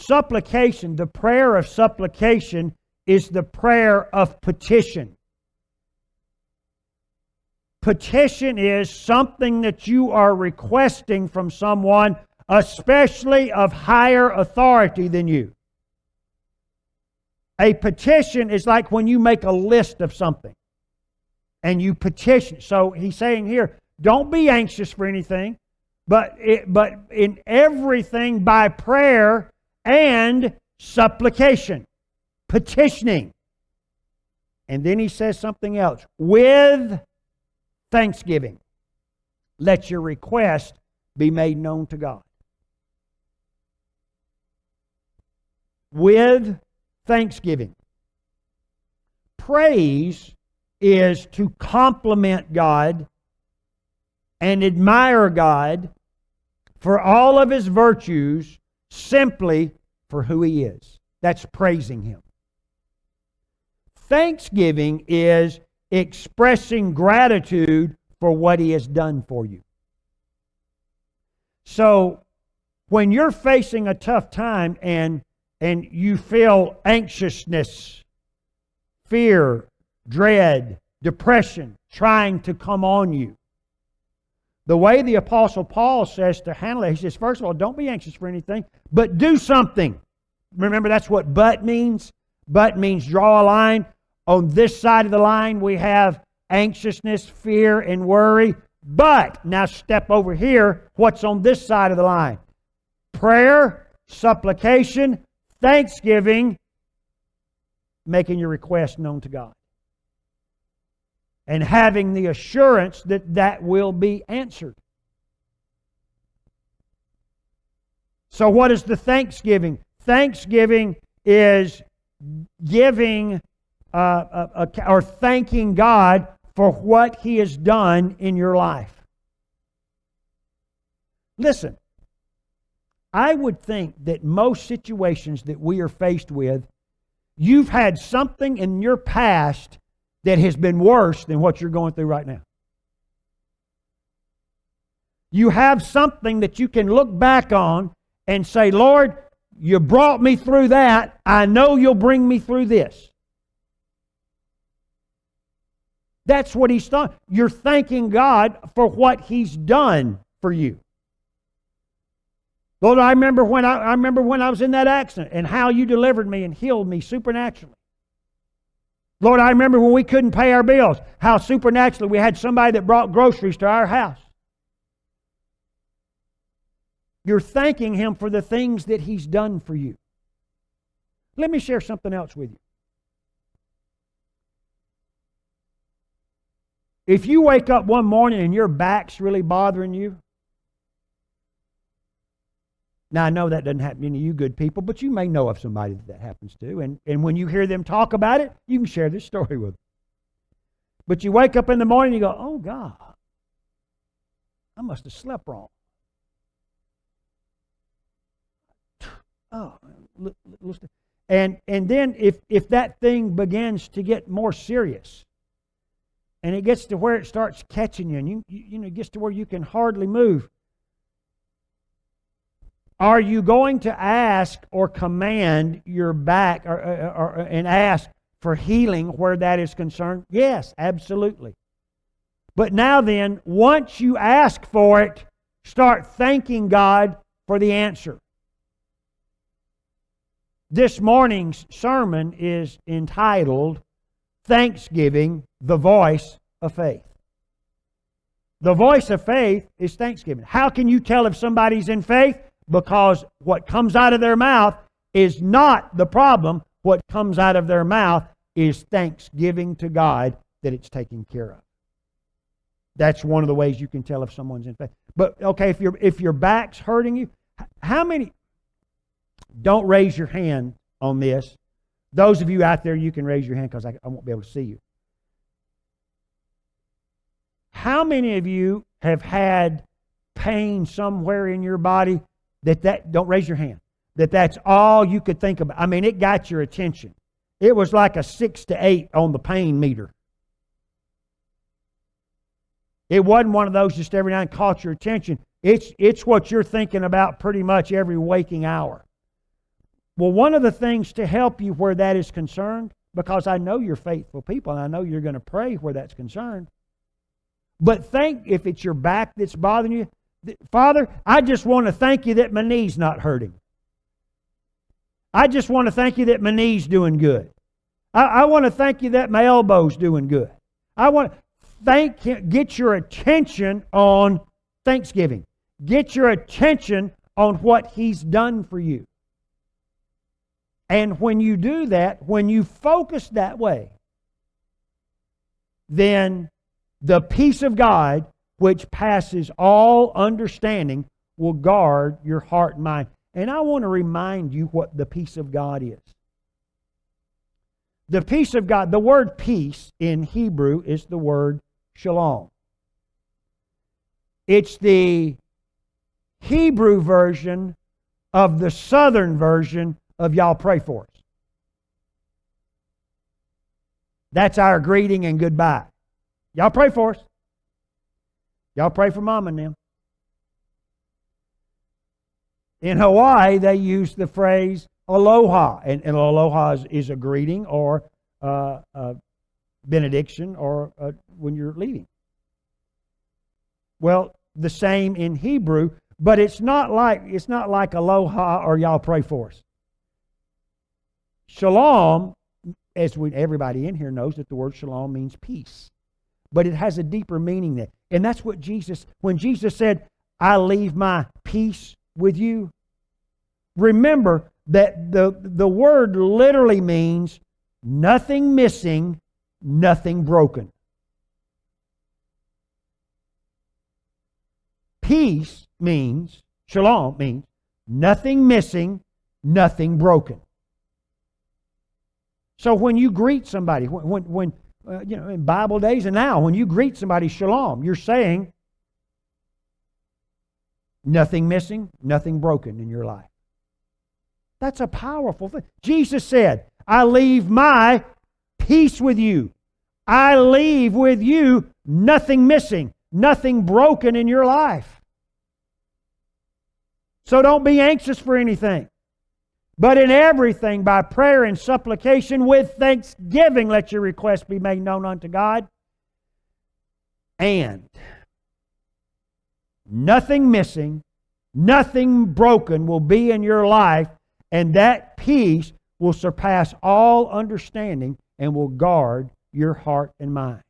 Supplication, the prayer of supplication, is the prayer of petition. Petition is something that you are requesting from someone, especially of higher authority than you. A petition is like when you make a list of something and you petition. So he's saying here, don't be anxious for anything, but in everything by prayer and supplication, petitioning. And then he says something else. With thanksgiving, let your request be made known to God. With thanksgiving. Praise is to compliment God and admire God for all of His virtues simply for who He is. That's praising Him. Thanksgiving is expressing gratitude for what He has done for you. So, when you're facing a tough time and you feel anxiousness, fear, dread, depression trying to come on you, the way the Apostle Paul says to handle it, he says, first of all, don't be anxious for anything, but do something. Remember, that's what but means. But means draw a line. On this side of the line, we have anxiousness, fear, and worry. But, now step over here, what's on this side of the line? Prayer, supplication, thanksgiving, making your request known to God. And having the assurance that that will be answered. So what is the thanksgiving? Thanksgiving is giving or thanking God for what He has done in your life. Listen, I would think that most situations that we are faced with, you've had something in your past that has been worse than what you're going through right now. You have something that you can look back on and say, Lord, you brought me through that. I know you'll bring me through this. That's what He's done. You're thanking God for what He's done for you. Lord, I remember when I was in that accident and how you delivered me and healed me supernaturally. Lord, I remember when we couldn't pay our bills, how supernaturally we had somebody that brought groceries to our house. You're thanking Him for the things that He's done for you. Let me share something else with you. If you wake up one morning and your back's really bothering you, now I know that doesn't happen to you good people, but you may know of somebody that happens to. And when you hear them talk about it, you can share this story with them. But you wake up in the morning and you go, oh God, I must have slept wrong. Oh, and then if that thing begins to get more serious, and it gets to where it starts catching you, and you know, it gets to where you can hardly move, are you going to ask or command your back and ask for healing where that is concerned? Yes, absolutely. But now then, once you ask for it, start thanking God for the answer. This morning's sermon is entitled, Thanksgiving, the Voice of Faith. The voice of faith is thanksgiving. How can you tell if somebody's in faith? Because what comes out of their mouth is not the problem. What comes out of their mouth is thanksgiving to God that it's taken care of. That's one of the ways you can tell if someone's in faith. But okay, if your back's hurting you, how many... Don't raise your hand on this. Those of you out there, you can raise your hand because I won't be able to see you. How many of you have had pain somewhere in your body don't raise your hand, that's all you could think about? I mean, it got your attention. It was like a 6 to 8 on the pain meter. It wasn't one of those just every now and caught your attention. It's what you're thinking about pretty much every waking hour. Well, one of the things to help you where that is concerned, because I know you're faithful people and I know you're going to pray where that's concerned. But think if it's your back that's bothering you, Father, I just want to thank you that my knee's not hurting. I just want to thank you that my knee's doing good. I want to thank you that my elbow's doing good. I want to thank Him, get your attention on Thanksgiving. Get your attention on what He's done for you. And when you do that, when you focus that way, then the peace of God, which passes all understanding, will guard your heart and mind. And I want to remind you what the peace of God is. The peace of God, the word peace in Hebrew is the word shalom. It's the Hebrew version of the Southern version of y'all pray for us. That's our greeting and goodbye. Y'all pray for us. Y'all pray for Mom and them. In Hawaii, they use the phrase aloha. And aloha is a greeting or a benediction or when you're leaving. Well, the same in Hebrew, but it's not like aloha or y'all pray for us. Shalom, as everybody in here knows that the word shalom means peace. But it has a deeper meaning there. And that's what when Jesus said, I leave my peace with you. Remember that the word literally means nothing missing, nothing broken. Peace means, shalom means, nothing missing, nothing broken. So when you greet somebody, when in Bible days and now, when you greet somebody, shalom, you're saying nothing missing, nothing broken in your life. That's a powerful thing. Jesus said, I leave my peace with you. I leave with you nothing missing, nothing broken in your life. So don't be anxious for anything. But in everything, by prayer and supplication with thanksgiving, let your requests be made known unto God. And nothing missing, nothing broken will be in your life, and that peace will surpass all understanding and will guard your heart and mind.